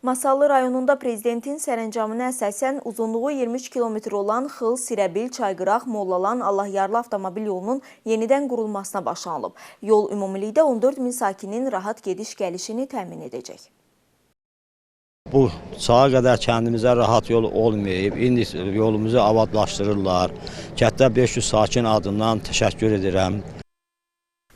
Masallı rayonunda prezidentin sərəncamına əsasən uzunluğu 23 kilometr olan Xıl, Sirəbil, Çayqıraq, Mollalan, Allahyarlı avtomobil yolunun yenidən qurulmasına başlanılıb. Yol ümumilikdə 14 min sakinin rahat gediş-gəlişini təmin edəcək. Bu sağa qədər kəndimizə rahat yol olmayıb. İndi yolumuzu abadlaşdırırlar. Kənddə 500 sakin adından təşəkkür edirəm.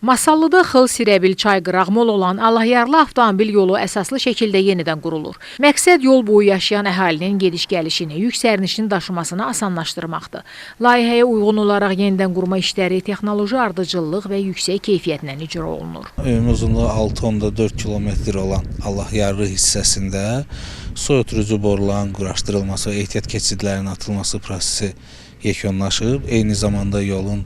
Masallıda Xıl, Sirəbil, Çayqıraq, Mollalan, Allahyarlı avtomobil yolu əsaslı şəkildə yenidən qurulur. Məqsəd yol boyu yaşayan əhalinin gediş-gəlişini, yük sərnişinin daşımasını asanlaşdırmaqdır. Layihəyə uyğun olaraq yenidən qurma işləri texnoloji ardıcıllıq və yüksək keyfiyyətlə icra olunur. Uzunluğu 6,4 kilometr olan Allahyarlı hissəsində su ötürücü boruların quraşdırılması və ehtiyat keçidlərinin atılması prosesi yekunlaşıb. Eyni zamanda yolun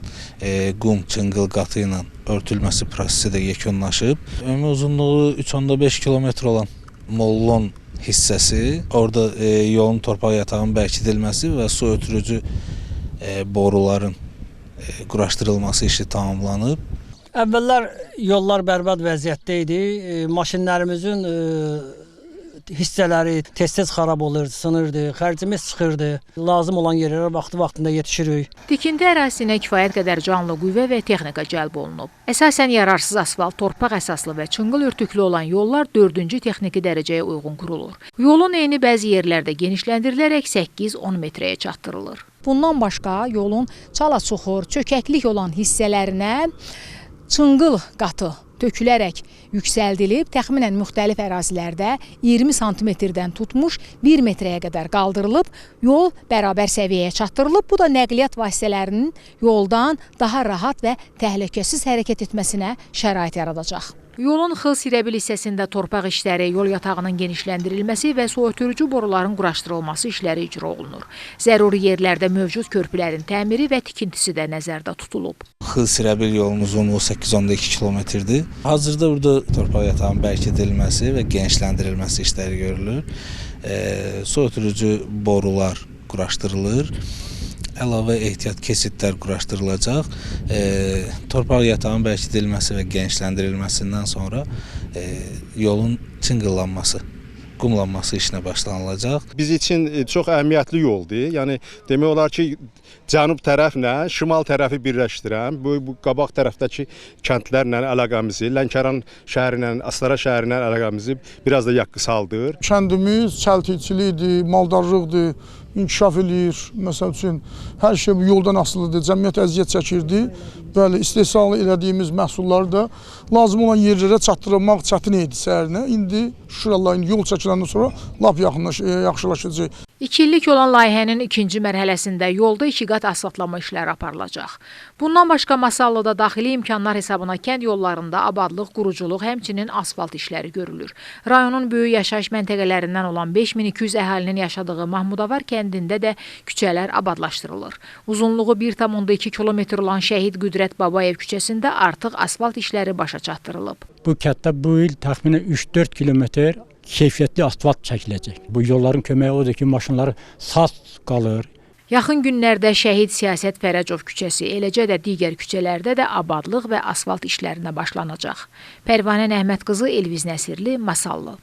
qum, çınqıl qatı ilə örtülməsi prosesi də yekunlaşıb. Ümumi uzunluğu 3,5 kilometr olan Mollon hissəsi, orada yolun torpaq yatağının bərkidilməsi və su ötürücü boruların quraşdırılması işi tamamlanıb. Əvvəllər yollar bərbad vəziyyətdə idi. Maşinlərimizin hissələri tez-tez xarab olurdu, sınırdı, xərcimiz çıxırdı. Lazım olan yerlərə vaxtında yetişirik. Tikinti ərazisinə kifayət qədər canlı qüvvə və texnika cəlb olunub. Əsasən yararsız asfalt, torpaq əsaslı və çınqıl örtüklü olan yollar 4-cü texniki dərəcəyə uyğun qurulur. Yolun eni bəzi yerlərdə genişləndirilərək 8-10 metrəyə çatdırılır. Bundan başqa yolun çala-çuxur, çökəklik olan hissələrinə çınqıl qatı tökülərək yüksəldilib, təxminən müxtəlif ərazilərdə 20 santimetrdən tutmuş 1 metrəyə qədər qaldırılıb, yol bərabər səviyyəyə çatdırılıb. Bu da nəqliyyat vasitələrinin yoldan daha rahat və təhlükəsiz hərəkət etməsinə şərait yaradacaq. Yolun Xıl, Sirəbil hissəsində torpaq işləri, yol yatağının genişləndirilməsi və su ötürücü boruların quraşdırılması işləri icra olunur. Zəruri yerlərdə mövcud körpülərin təmiri və tikintisi də nəzərdə tutulub. Xıl, Sirəbil yolunun uzunluğu 8,2 kilometrdir. Hazırda burada torpaq yatağının bərkidilməsi və genişləndirilməsi işləri görülür. Su ötürücü borular quraşdırılır. Əlavə ehtiyat keçidlər quraşdırılacaq. Torpaq yatağının bərkidilməsi və genişləndirilməsindən sonra yolun çınqıllanması, qumlanması işinə başlanılacaq. Biz üçün çox əhəmiyyətli yoldur. Yəni demək olar ki, cənub tərəflə şimal tərəfi birləşdirən, bu qabaq tərəfdəki kəndlərlə əlaqəmizi, Lənkəran şəhəri ilə Astara şəhəri ilə əlaqəmizi biraz da qısaldır. Kəndimiz çəltikçilikdir, maldarlıqdır, inkişaf edir. Məsəl üçün, hər şey bu yoldan asılıdır. Cəmiyyət əziyyət çəkirdi. Bəli, istehsal elədiyimiz məhsulları da lazım olan yerlərə çatdırmaq çətin idi səhərinə. İndi şükür Allah, yol çəkiləndən sonra lap yaxşılaşacaq. 2 illik olan layihənin ikinci mərhələsində yolda 2 qat asfaltlama işləri aparılacaq. Bundan başqa Masallıda daxili imkanlar hesabına kənd yollarında abadlıq, quruculuq, həmçinin asfalt işləri görülür. Rayonun böyük yaşayış məntəqələrindən olan 5200 əhalinin yaşadığı Mahmudavar kəndində də küçələr abadlaşdırılır. Uzunluğu 1,2 kilometr olan Şəhid Qüdrət Babayev küçəsində artıq asfalt işləri başa çatdırılıb. Bu kənddə bu il təxminən 3-4 kilometr keyfiyyətli asfalt çəkiləcək. Bu yolların köməyi odur ki, maşınları saz qalır. Yaxın günlərdə Şəhid Siyasət Fərəcov küçəsi, eləcə də digər küçələrdə də abadlıq və asfalt işlərinə başlanacaq. Pərvanə Əhməd qızı, Elviz Nəsirli, Masallı.